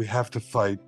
We have to fight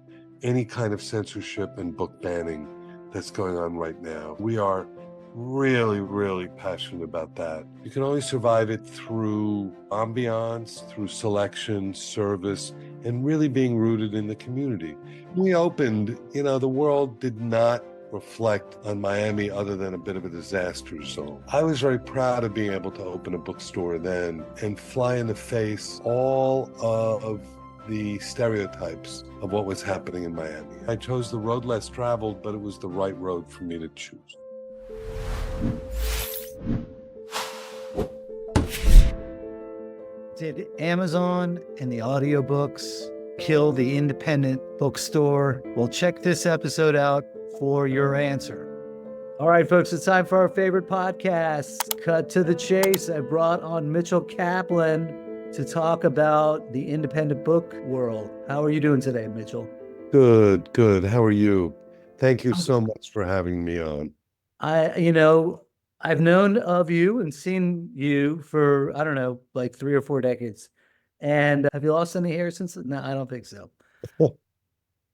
any kind of censorship and book banning that's going on right now. We are really, really passionate about that. You can only survive it through ambiance, through selection, service, and really being rooted in the community. We opened, the world did not reflect on Miami other than a bit of a disaster zone. I was very proud of being able to open a bookstore then and fly in the face all of the stereotypes of what was happening in Miami. I chose the road less traveled, but it was the right road for me to choose. Did Amazon and the audiobooks kill the independent bookstore? Well, check this episode out for your answer. All right, folks, it's time for our favorite podcast, Cut to the Chase. I brought on Mitchell Kaplan to talk about the independent book world. How are you doing today, Mitchell? Good. How are you? Thank you so much for having me on. I've known of you and seen you for, I don't know, like 3 or 4 decades. And have you lost any hair since? No, I don't think so.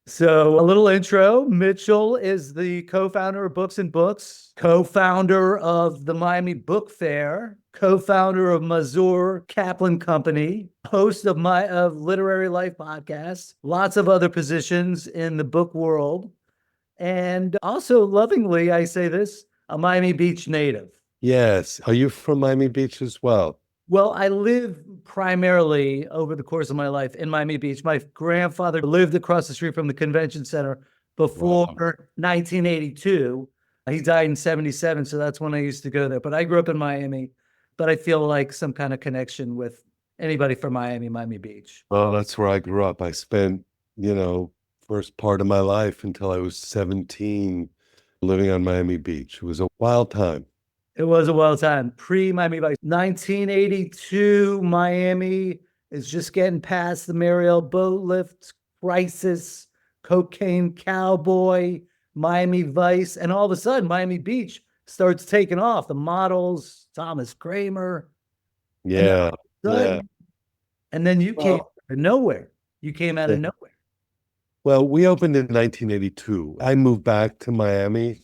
So a little intro. Mitchell is the co-founder of Books and Books, co-founder of the Miami Book Fair, co-founder of Mazur Kaplan Company, host of Literary Life podcast, lots of other positions in the book world. And also lovingly, I say this, a Miami Beach native. Yes. Are you from Miami Beach as well? Well, I live primarily over the course of my life in Miami Beach. My grandfather lived across the street from the convention center before 1982. He died in 77, so that's when I used to go there. But I grew up in Miami, but I feel like some kind of connection with anybody from Miami Beach. Well, that's where I grew up. I spent, first part of my life until I was 17 living on Miami Beach. It was a wild time. It was a wild time. Pre-Miami Vice. 1982, Miami is just getting past the Mariel boat lift crisis, cocaine cowboy, Miami Vice, and all of a sudden, Miami Beach starts taking off. The models, Thomas Kramer. Yeah. And then you came out of nowhere. You came out of nowhere. Well, we opened in 1982. I moved back to Miami.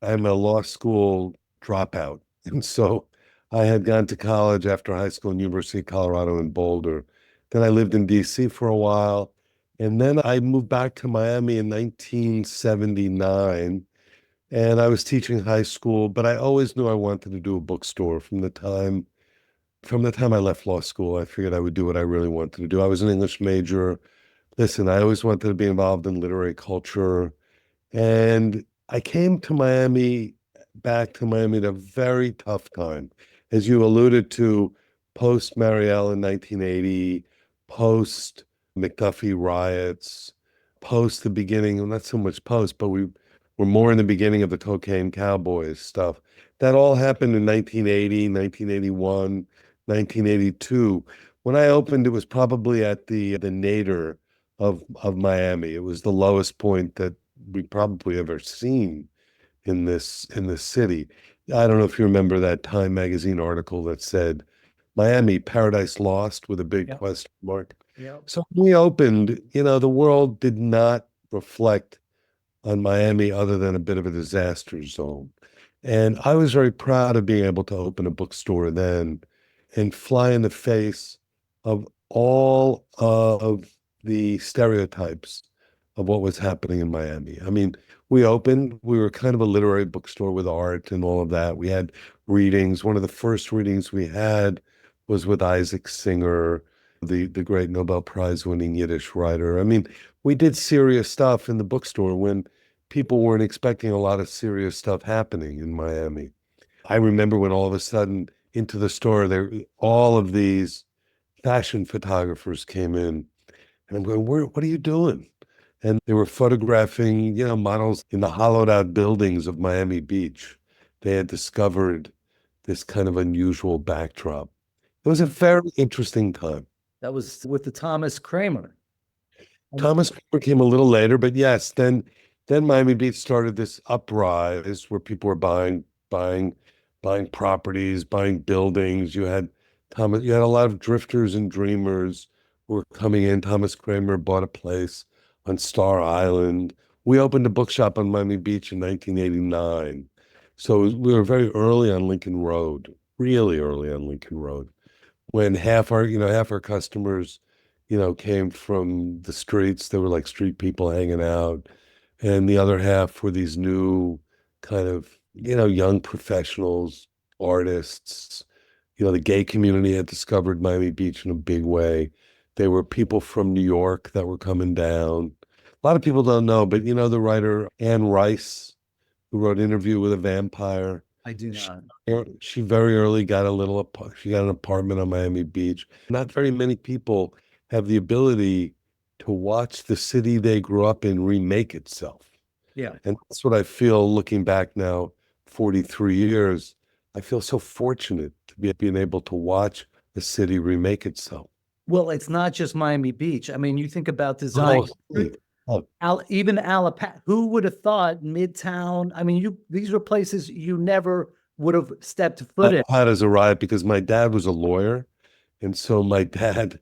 I'm a law school dropout. And so I had gone to college after high school in University of Colorado in Boulder. Then I lived in DC for a while. And then I moved back to Miami in 1979. And I was teaching high school, but I always knew I wanted to do a bookstore from the time I left law school. I figured I would do what I really wanted to do. I was an English major. Listen, I always wanted to be involved in literary culture. And I came to back to Miami at a very tough time. As you alluded to, post Mariel in 1980, post McDuffie riots, post the beginning, well, not so much post, but we were more in the beginning of the cocaine cowboys stuff. That all happened in 1980, 1981, 1982. When I opened, it was probably at the nadir of Miami. It was the lowest point that we probably ever seen in this city. I don't know if you remember that Time magazine article that said Miami Paradise Lost with a big question mark. So when we opened, the world did not reflect on Miami other than a bit of a disaster zone. And I was very proud of being able to open a bookstore then and fly in the face of all of the stereotypes of what was happening in Miami. I mean, we were kind of a literary bookstore with art and all of that. We had readings. One of the first readings we had was with Isaac Singer, the great Nobel Prize winning Yiddish writer. I mean, we did serious stuff in the bookstore when people weren't expecting a lot of serious stuff happening in Miami. I remember when all of a sudden into the store, all of these fashion photographers came in, and I'm going, what are you doing? And they were photographing, models in the hollowed out buildings of Miami Beach. They had discovered this kind of unusual backdrop. It was a very interesting time. That was with the Thomas Kramer. Thomas Kramer came a little later, but yes, then Miami Beach started this uprise where people were buying properties, buying buildings. You had a lot of drifters and dreamers were coming in. Thomas Kramer bought a place on Star Island. We opened a bookshop on Miami Beach in 1989. So we were very early on Lincoln Road, really early on Lincoln Road, when half our customers, came from the streets. They were like street people hanging out. And the other half were these new kind of, young professionals, artists. The gay community had discovered Miami Beach in a big way. There were people from New York that were coming down. A lot of people don't know, but the writer Anne Rice, who wrote Interview with a Vampire, I do she, not. she very early got she got an apartment on Miami Beach. Not very many people have the ability to watch the city they grew up in remake itself. Yeah. And that's what I feel looking back now, 43 years. I feel so fortunate to be being able to watch the city remake itself. Well, it's not just Miami Beach. I mean, you think about design, Oh, oh, Even Alapa, who would have thought Midtown? I mean, these were places you never would have stepped foot in. How does a riot? Because my dad was a lawyer. And so my dad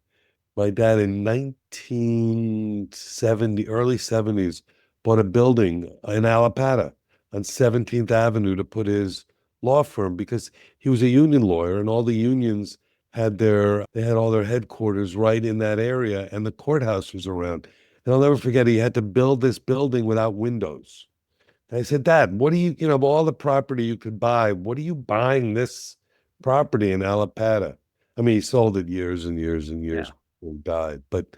in 1970, early 70s, bought a building in Alapata on 17th Avenue to put his law firm because he was a union lawyer and all the unions they had all their headquarters right in that area and the courthouse was around. And I'll never forget, he had to build this building without windows. And I said, Dad, what do of all the property you could buy, what are you buying this property in Alapata? I mean, he sold it years and years and Yeah. years before he died. But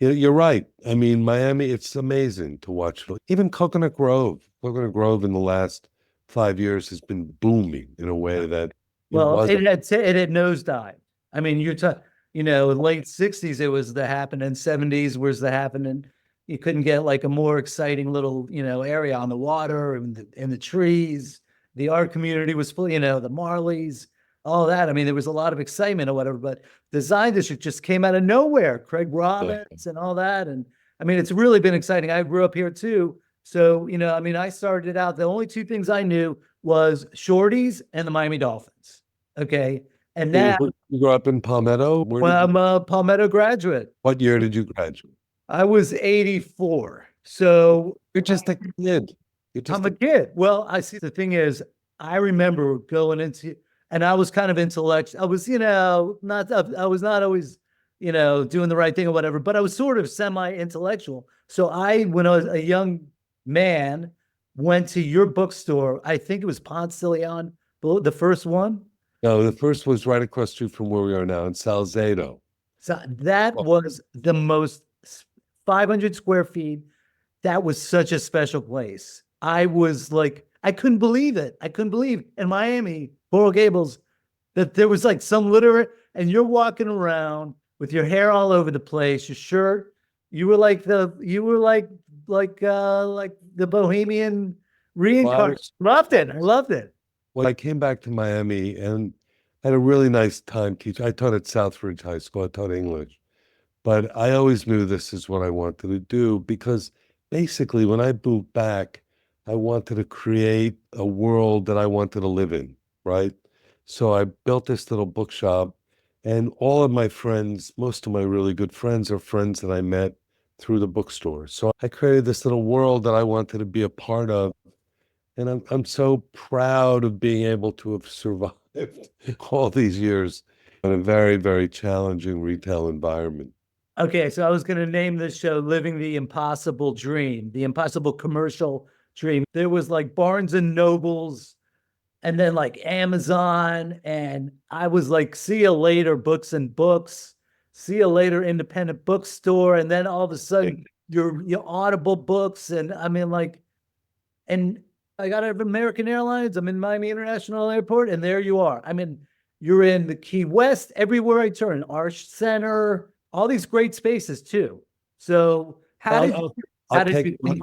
you're right. I mean, Miami, it's amazing to watch. Even Coconut Grove. Coconut Grove in the last 5 years has been booming in a way that it Well, wasn't. it had nosedived. I mean, late 60s it was the happening, 70s was the happening. You couldn't get like a more exciting little, area on the water and the trees. The art community was full, the Marleys, all that. I mean, there was a lot of excitement or whatever, but Design District just came out of nowhere. Craig Robbins and all that. And I mean, it's really been exciting. I grew up here too. So, I mean, I started out, the only two things I knew was Shorties and the Miami Dolphins. Okay. And now, You grew up in Palmetto? well, I'm a Palmetto graduate. What year did you graduate? I was 84. So You're just a kid. You're just I'm a kid. Well, I see the thing is, I remember going into, and I was kind of intellectual. I was, I was not always, doing the right thing or whatever, but I was sort of semi-intellectual. So when I was a young man, went to your bookstore. I think it was Ponce de Leon, the first one. No, the first was right across the street from where we are now in Salcedo. So that was the most 500 square feet. That was such a special place. I was like, I couldn't believe it. I couldn't believe in Miami, Coral Gables, that there was like some literate, and you're walking around with your hair all over the place, your shirt. You were like the Bohemian reincarnation. Loved it. I loved it. Well, I came back to Miami and had a really nice time teaching. I taught at Southridge High School. I taught English. But I always knew this is what I wanted to do because basically when I moved back, I wanted to create a world that I wanted to live in, right? So I built this little bookshop and all of my friends, most of my really good friends are friends that I met through the bookstore. So I created this little world that I wanted to be a part of. And I'm so proud of being able to have survived all these years in a very, very challenging retail environment. Okay, so I was going to name this show Living the Impossible Dream, the impossible commercial dream. There was like Barnes and Nobles and then like Amazon. And I was like, see you later, Books and Books, see you later, independent bookstore. And then all of a sudden, your Audible books. And I mean, like, and I got out of American Airlines. I'm in Miami International Airport, and there you are. I mean, you're in the Key West, everywhere I turn, Arch Center, all these great spaces too. So how did you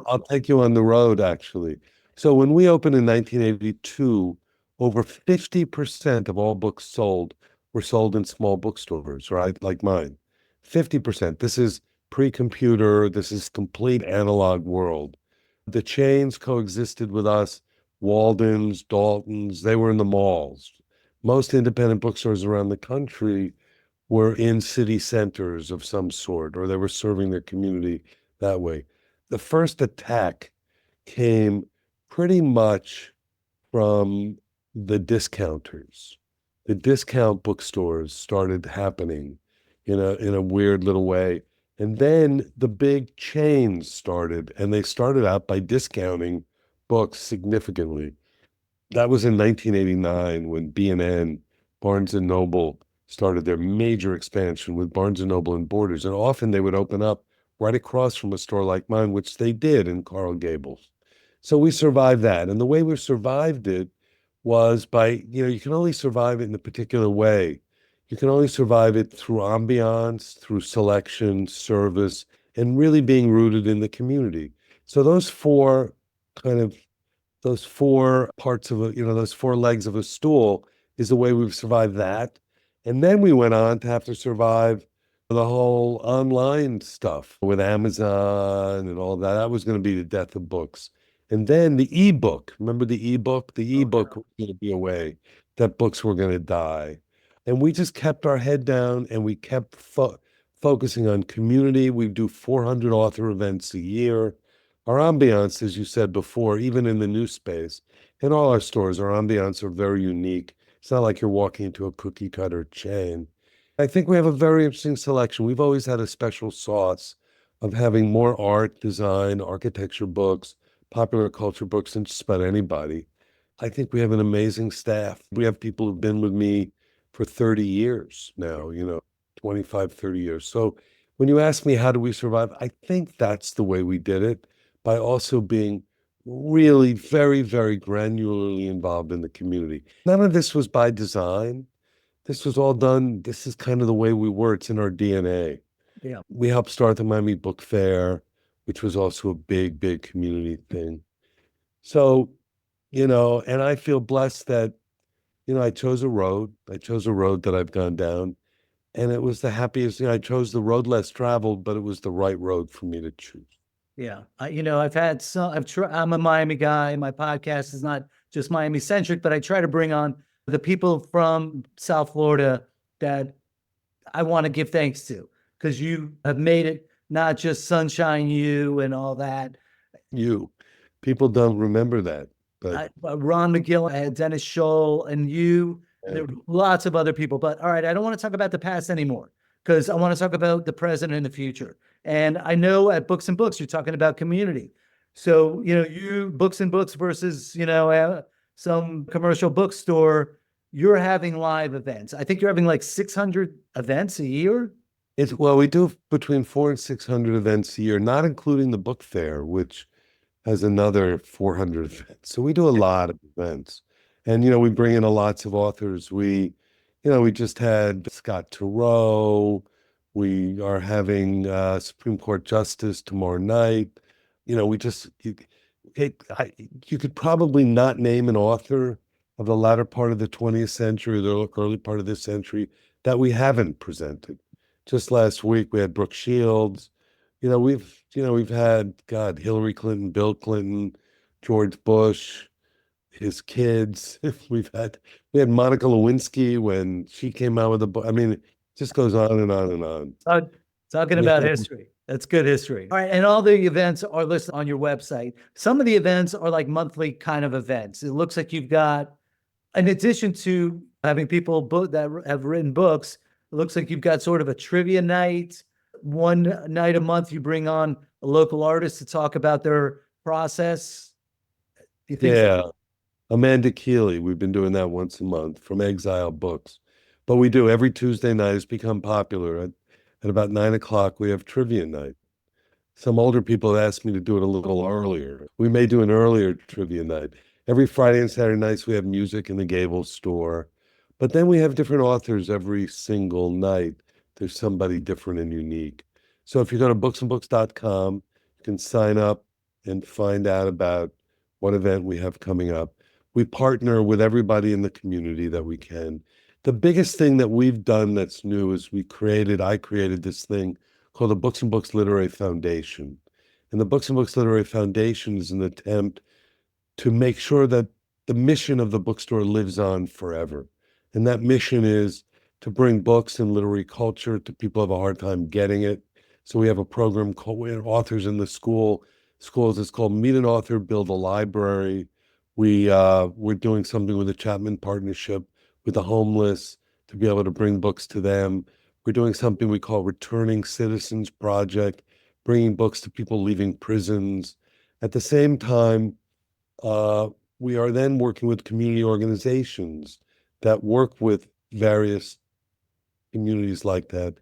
I'll take you on the road actually. So when we opened in 1982, over 50% of all books sold were sold in small bookstores, right? Like mine. 50%. This is pre-computer, this is complete analog world. The chains coexisted with us, Walden's, Dalton's, they were in the malls. Most independent bookstores around the country were in city centers of some sort, or they were serving their community that way. The first attack came pretty much from the discounters. The discount bookstores started happening in a weird little way. And then the big chains started, and they started out by discounting books significantly. That was in 1989 when B&N, Barnes and Noble, started their major expansion with Barnes and Noble and Borders. And often they would open up right across from a store like mine, which they did in Coral Gables. So we survived that. And the way we survived it was by, you can only survive it in a particular way. You can only survive it through ambiance, through selection, service, and really being rooted in the community. So kind of those four parts of those four legs of a stool is the way we've survived that. And then we went on to have to survive the whole online stuff with Amazon and all that. That was going to be the death of books. And then the ebook, remember the ebook? The ebook was going to be a way that books were going to die. And we just kept our head down and we kept focusing on community. We do 400 author events a year. Our ambiance, as you said before, even in the new space, in all our stores, our ambiance are very unique. It's not like you're walking into a cookie cutter chain. I think we have a very interesting selection. We've always had a special sauce of having more art, design, architecture books, popular culture books than just about anybody. I think we have an amazing staff. We have people who've been with me for 30 years now, 25, 30 years. So when you ask me how do we survive, I think that's the way we did it, by also being really very, very granularly involved in the community. None of this was by design. This was all done. This is kind of the way we were. It's in our DNA. Yeah. We helped start the Miami Book Fair, which was also a big, big community thing. So, and I feel blessed that, I chose a road. I chose a road that I've gone down. And it was the happiest. I chose the road less traveled, but it was the right road for me to choose. Yeah. I've had some, I'm a Miami guy. My podcast is not just Miami centric, but I try to bring on the people from South Florida that I want to give thanks to, because you have made it not just Sunshine You and all that. People don't remember that, but Ron McGill, Dennis Scholl, and you. There were lots of other people. But all right, I don't want to talk about the past anymore, because I want to talk about the present and the future. And I know at Books and Books, you're talking about community. So, you Books and Books versus, some commercial bookstore, you're having live events. I think you're having like 600 events a year. we do between 400 and 600 events a year, not including the book fair, which has another 400 events. So we do a lot of events. And, we bring in lots of authors. We just had Scott Turow. We are having Supreme Court Justice tomorrow night. We just, you could probably not name an author of the latter part of the 20th century, the early part of this century, that we haven't presented. Just last week, we had Brooke Shields. We've had, God, Hillary Clinton, Bill Clinton, George Bush, his kids. We had Monica Lewinsky when she came out with a book. I mean, it just goes on and on and on. Talking about history. That's good history. All right. And all the events are listed on your website. Some of the events are like monthly kind of events. It looks like you've got, in addition to having people that have written books, it looks like you've got sort of a trivia night. One night a month, you bring on a local artist to talk about their process. Do you think Yeah. Amanda Keeley, we've been doing that once a month from Exile Books. But we do every Tuesday night. It's become popular. At about 9 o'clock, we have trivia night. Some older people asked me to do it a little earlier. We may do an earlier trivia night. Every Friday and Saturday nights, we have music in the Gables store. But then we have different authors every single night. There's somebody different and unique. So if you go to booksandbooks.com, you can sign up and find out about what event we have coming up. We partner with everybody in the community that we can. The biggest thing that we've done that's new is I created this thing called the Books and Books Literary Foundation. And the Books and Books Literary Foundation is an attempt to make sure that the mission of the bookstore lives on forever. And that mission is to bring books and literary culture to people who have a hard time getting it. So we have a program called Authors in the Schools. It's called Meet an Author, Build a Library. We're doing something with the Chapman Partnership with the homeless to be able to bring books to them. We're doing something we call Returning Citizens Project, bringing books to people leaving prisons. At the same time, we are then working with community organizations that work with various communities like that.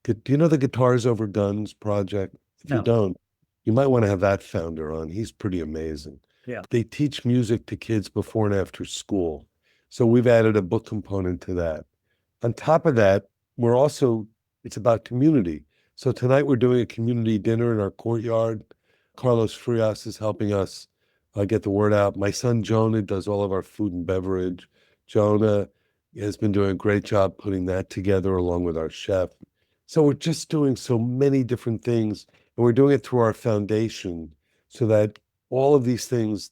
Do you know the Guitars Over Guns project? If you No. don't, you might want to have that founder on. He's pretty amazing. Yeah. They teach music to kids before and after school. So we've added a book component to that. On top of that, it's about community. So tonight we're doing a community dinner in our courtyard. Carlos Frias is helping us get the word out. My son Jonah does all of our food and beverage. Jonah has been doing a great job putting that together along with our chef. So we're just doing so many different things, and we're doing it through our foundation so that all of these things,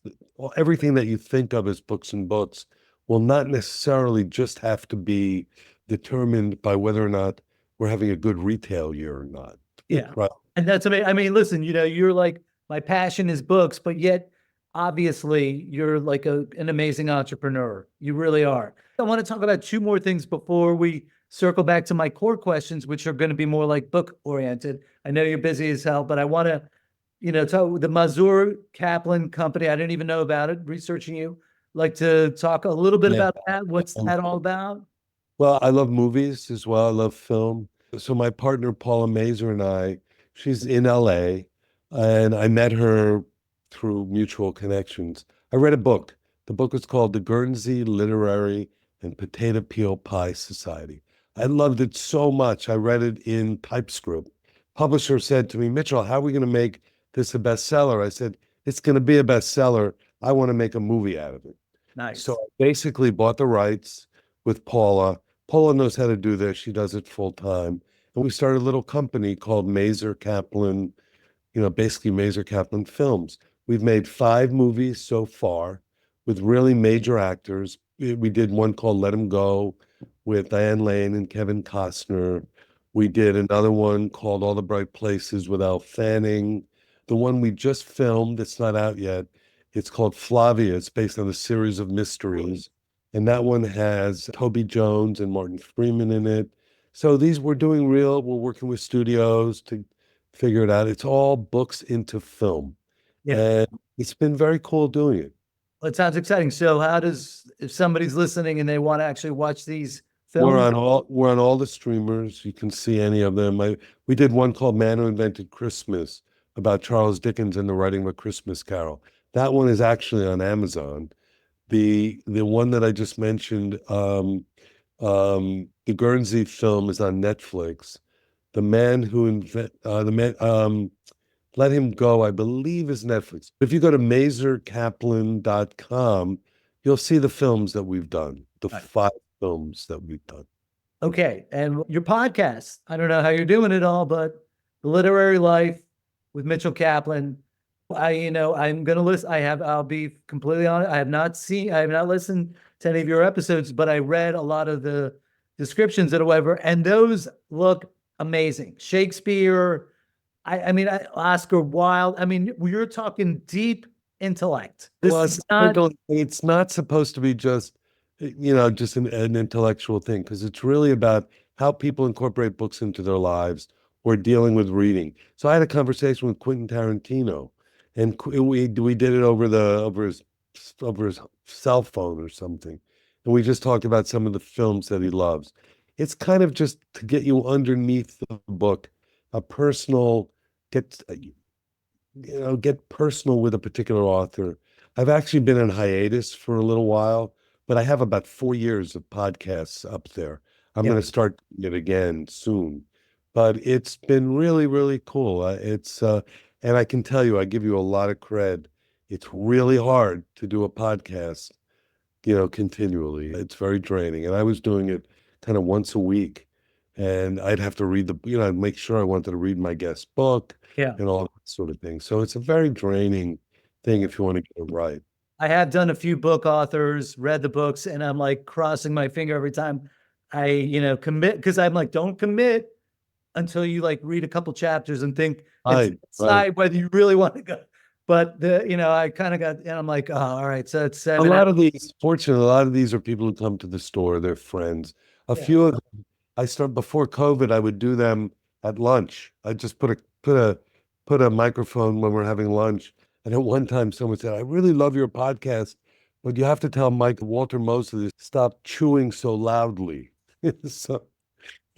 everything that you think of as books and books, will not necessarily just have to be determined by whether or not we're having a good retail year or not. Yeah. Right. And that's amazing. I mean, listen, you're like, my passion is books, but yet obviously you're like an amazing entrepreneur. You really are. I want to talk about two more things before we circle back to my core questions, which are going to be more like book oriented. I know you're busy as hell, but I want to, talk the Mitchell Kaplan company. I didn't even know about it, researching you. Like to talk a little bit Yeah. about that. What's that all about? Well, I love movies as well. I love film. So my partner Paula Mazer and she's in LA, and I met her through mutual connections. I read a book. The book was called The Guernsey Literary and Potato Peel Pie Society. I loved it so much. I read it in TypeScript. Publisher said to me, Mitchell, how are we going to make this a bestseller? I said, it's going to be a bestseller. I want to make a movie out of it. Nice. So I basically bought the rights with Paula. Paula knows how to do this. She does it full time. And we started a little company called Mazer Kaplan, basically Mazer Kaplan Films. We've made 5 movies so far with really major actors. We did one called Let 'Em Go with Diane Lane and Kevin Costner. We did another one called All the Bright Places with Elle Fanning. The one we just filmed, it's not out yet. It's called Flavia. It's based on a series of mysteries. And that one has Toby Jones and Martin Freeman in it. So we're working with studios to figure it out. It's all books into film. Yeah. And it's been very cool doing it. Well, it sounds exciting. So if somebody's listening and they want to actually watch these We're films? on all the streamers. You can see any of them. We did one called Man Who Invented Christmas about Charles Dickens and the writing of a Christmas Carol. That one is actually on Amazon. The one that I just mentioned, the Guernsey film is on Netflix. The man who Let Him Go, I believe, is Netflix. If you go to mazerkaplan.com, you'll see the films that we've done, the 5 films that we've done. Okay. And your podcast, I don't know how you're doing it all, but The Literary Life with Mitchell Kaplan. I'm going to listen. I'll be completely honest. I have not listened to any of your episodes, but I read a lot of the descriptions or whatever, and those look amazing. Shakespeare, Oscar Wilde. I mean, you're talking deep intellect. It's not supposed to be just an intellectual thing, because it's really about how people incorporate books into their lives or dealing with reading. So I had a conversation with Quentin Tarantino, and we did it over his cell phone or something, and we just talked about some of the films that he loves. It's kind of just to get you underneath the book, a personal get get personal with a particular author. I've actually been on hiatus for a little while, but I have about 4 years of podcasts up there. I'm going to start it again soon, but it's been really, really cool. And I can tell you, I give you a lot of cred. It's really hard to do a podcast, continually. It's very draining. And I was doing it kind of once a week, and I'd have to I'd make sure I wanted to read my guest book and all that sort of thing. So it's a very draining thing if you want to get it right. I have done a few book authors, read the books, and I'm like crossing my finger every time. commit, because I'm like, don't commit until you like read a couple chapters and think and Right, right. decide whether you really want to go. But I kind of got, and I'm like, oh, all right, so it's A 7 hours. lot of these, fortunately, a lot of these are people who come to the store, they're friends. A Yeah. few of them, I start before COVID, I would do them at lunch. I just put a microphone when we're having lunch. And at one time someone said, I really love your podcast, but you have to tell Mike Walter Mosley to stop chewing so loudly. So,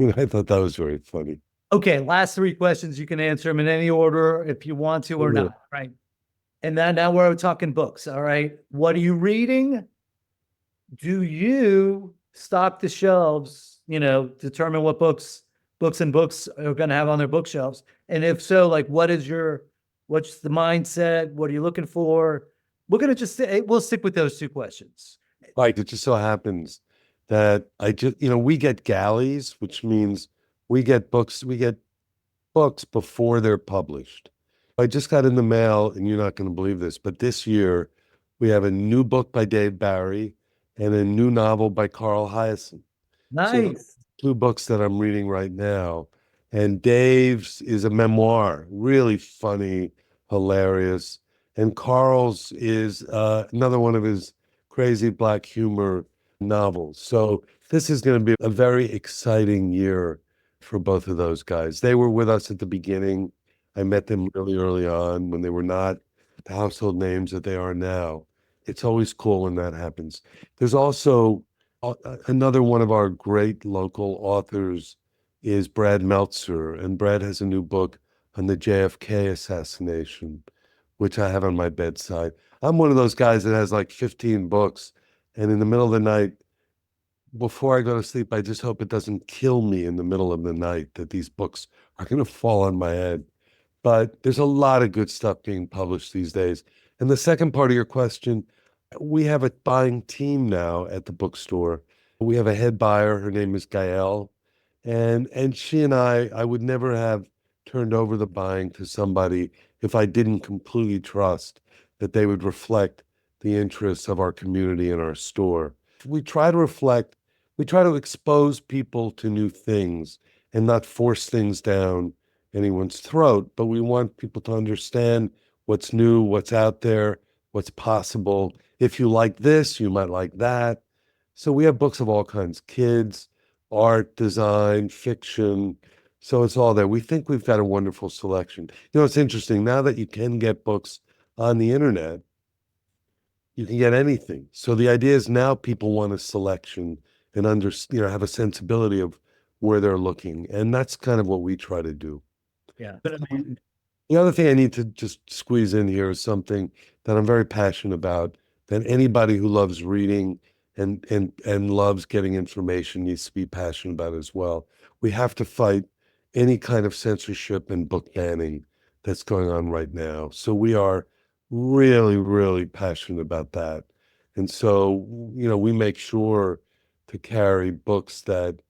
I thought that was very funny. Okay, last three questions. You can answer them in any order if you want to or Yeah. not, right? And then now we're talking books. All right. What are you reading? Do you stock the shelves, determine what books and books are going to have on their bookshelves? And if so, like, what's the mindset? What are you looking for? We're going to we'll stick with those two questions. Right. It just so happens that we get galleys, which means we get books before they're published. I just got in the mail, and you're not going to believe this, but this year we have a new book by Dave Barry and a new novel by Carl Hyacin. So those Nice. two books that I'm reading right now. And Dave's is a memoir, really funny, hilarious. And Carl's is another one of his crazy black humor novels. So this is going to be a very exciting year for both of those guys. They were with us at the beginning. I met them really early on when they were not the household names that they are now. It's always cool when that happens. There's also another one of our great local authors is Brad Meltzer, and Brad has a new book on the JFK assassination, which I have on my bedside. I'm one of those guys that has like 15 books, and in the middle of the night, before I go to sleep, I just hope it doesn't kill me in the middle of the night that these books are going to fall on my head. But there's a lot of good stuff being published these days. And the second part of your question, we have a buying team now at the bookstore. We have a head buyer. Her name is Gael. And she and I would never have turned over the buying to somebody if I didn't completely trust that they would reflect the interests of our community and our store. We try to reflect, we try to expose people to new things and not force things down anyone's throat, but we want people to understand what's new, what's out there, what's possible. If you like this, you might like that. So we have books of all kinds, kids, art, design, fiction. So it's all there. We think we've got a wonderful selection. It's interesting now that you can get books on the internet, you can get anything. So the idea is now people want a selection and have a sensibility of where they're looking. And that's kind of what we try to do. Yeah. But I mean, The other thing I need to just squeeze in here is something that I'm very passionate about, that anybody who loves reading and loves getting information needs to be passionate about as well. We have to fight any kind of censorship and book banning that's going on right now. So we are really, really passionate about that. And so, we make sure to carry books that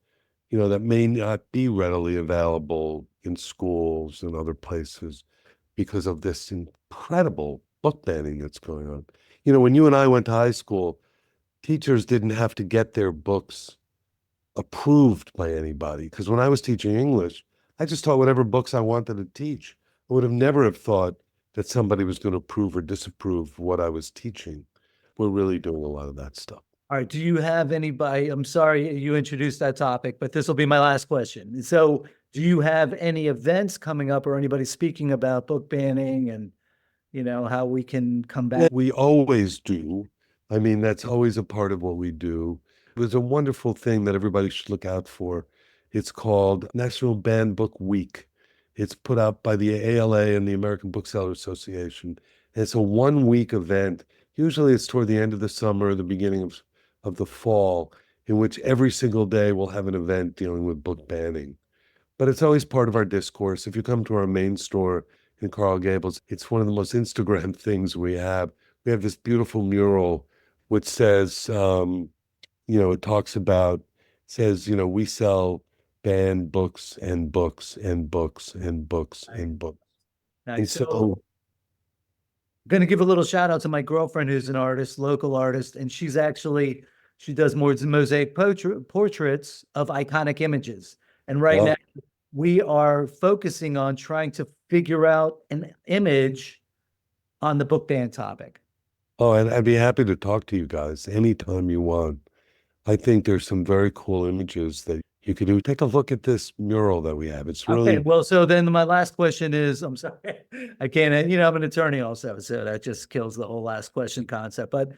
may not be readily available in schools and other places because of this incredible book banning that's going on. When you and I went to high school, teachers didn't have to get their books approved by anybody. Because when I was teaching English, I just taught whatever books I wanted to teach. I would have never have thought that somebody was going to approve or disapprove what I was teaching. We're really doing a lot of that stuff. all right. Do you have anybody? I'm sorry you introduced that topic, but this will be my last question. So, do you have any events coming up or anybody speaking about book banning and, how we can come back? We always do. I mean, that's always a part of what we do. There's a wonderful thing that everybody should look out for. It's called National Banned Book Week. It's put out by the ALA and the American Bookseller Association. And it's a 1 week event. Usually it's toward the end of the summer, the beginning of the fall, in which every single day we'll have an event dealing with book banning. But it's always part of our discourse. If you come to our main store in Coral Gables, it's one of the most Instagram things we have. We have this beautiful mural which says, it talks about, says, we sell banned books and books and books and books and books. And Nice. So, so, I'm going to give a little shout out to my girlfriend who's an artist, local artist, and she's actually She does more mosaic portraits of iconic images. And right now, we are focusing on trying to figure out an image on the book ban topic. Oh, and I'd be happy to talk to you guys anytime you want. I think there's some very cool images that you could do. Take a look at this mural that we have. It's really Okay. Well, so then my last question is, I'm sorry, I can't, I'm an attorney also, so that just kills the whole last question concept. But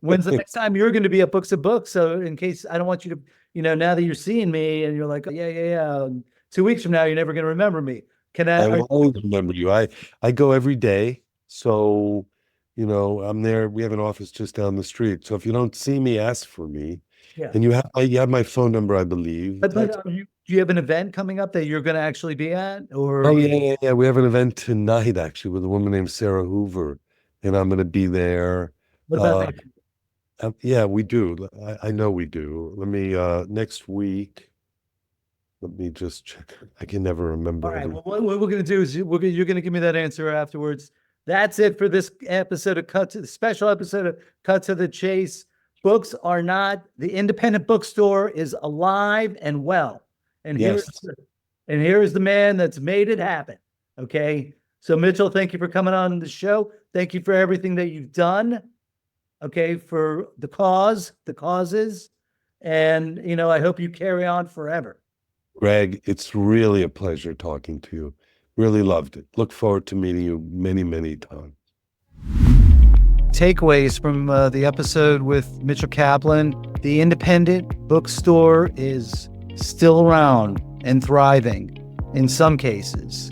when's the next time you're going to be at Books of Books? So in case I don't want you to, now that you're seeing me and you're like, yeah. 2 weeks from now, you're never going to remember me. I will always remember you. I go every day. So, I'm there. We have an office just down the street. So if you don't see me, ask for me. Yeah. And you have my phone number, I believe. But do you have an event coming up that you're going to actually be at? Or Oh, yeah. We have an event tonight, actually, with a woman named Sarah Hoover. And I'm going to be there. What about Yeah, we do. I know we do. Let me, next week, let me just check. I can never remember. All right. Well, what we're going to do is you're going to give me that answer afterwards. That's it for this episode of special episode of Cut to the Chase. Books are not, the independent bookstore is alive and well. And Yes. here's the man that's made it happen. Okay. So Mitchell, thank you for coming on the show. Thank you for everything that you've done. Okay. For the causes. And, I hope you carry on forever. Gregg, it's really a pleasure talking to you. Really loved it. Look forward to meeting you many, many times. Takeaways from the episode with Mitchell Kaplan. The independent bookstore is still around and thriving in some cases.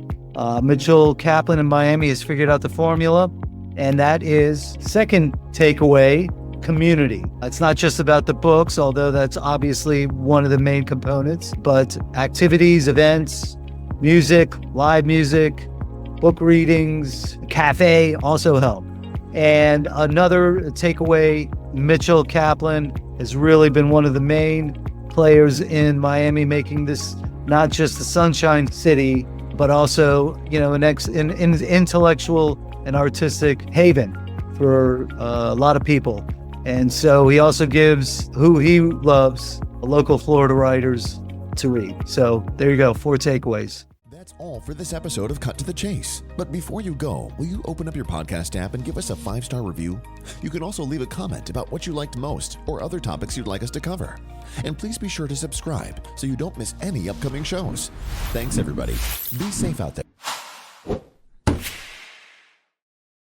Mitchell Kaplan in Miami has figured out the formula, and that is, second takeaway, community. It's not just about the books, although that's obviously one of the main components, but activities, events, music, live music, book readings, cafe also help. And another takeaway, Mitchell Kaplan has really been one of the main players in Miami, making this not just the Sunshine City, but also, an intellectual and artistic haven for a lot of people. And so he also gives who he loves, local Florida writers, to read. So there you go, 4 takeaways. That's all for this episode of Cut to the Chase. But before you go, will you open up your podcast app and give us a 5-star review? You can also leave a comment about what you liked most or other topics you'd like us to cover. And please be sure to subscribe so you don't miss any upcoming shows. Thanks, everybody. Be safe out there.